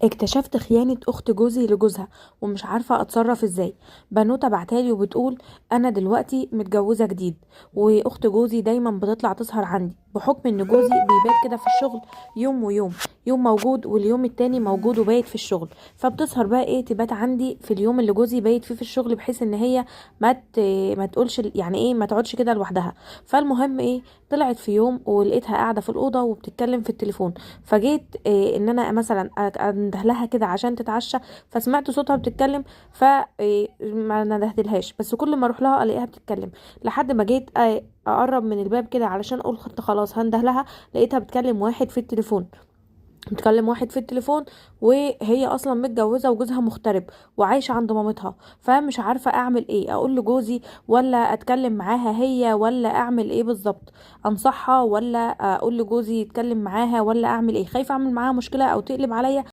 اكتشفت خيانة اخت جوزي لجوزها ومش عارفة اتصرف ازاي. بنوتة بعتالي وبتقول: انا دلوقتي متجوزة جديد، واخت جوزي دايما بتطلع تسهر عندي بحكم ان جوزي بيبات كده في الشغل يوم ويوم، يوم موجود واليوم التاني موجود وبايت في الشغل. فبتسهر بقى ايه تبات عندي في اليوم اللي جوزي بايت فيه في الشغل، بحيث ان هي ما تقولش يعني ايه، ما تقعدش كده لوحدها. فالمهم ايه، طلعت في يوم ولقيتها قاعدة في الأوضة وبتتكلم في التليفون. فجيت ان انا مثلا انده لها كده عشان تتعشى، فسمعت صوتها بتتكلم. ف ما ندهتلهاش، بس كل ما اروح لها الاقيها بتتكلم. لحد ما جيت اقرب من الباب كده علشان اقول خلاص هنده لها، لقيتها بتكلم واحد في التليفون. وهي اصلا متجوزه وجوزها مغترب وعايشه عند مامتها. فمش عارفه اعمل ايه، اقول لجوزي ولا اتكلم معاها هي، ولا اعمل ايه بالظبط؟ انصحها ولا اقول لجوزي يتكلم معاها، ولا اعمل ايه؟ خايفه اعمل معاها مشكله او تقلب عليا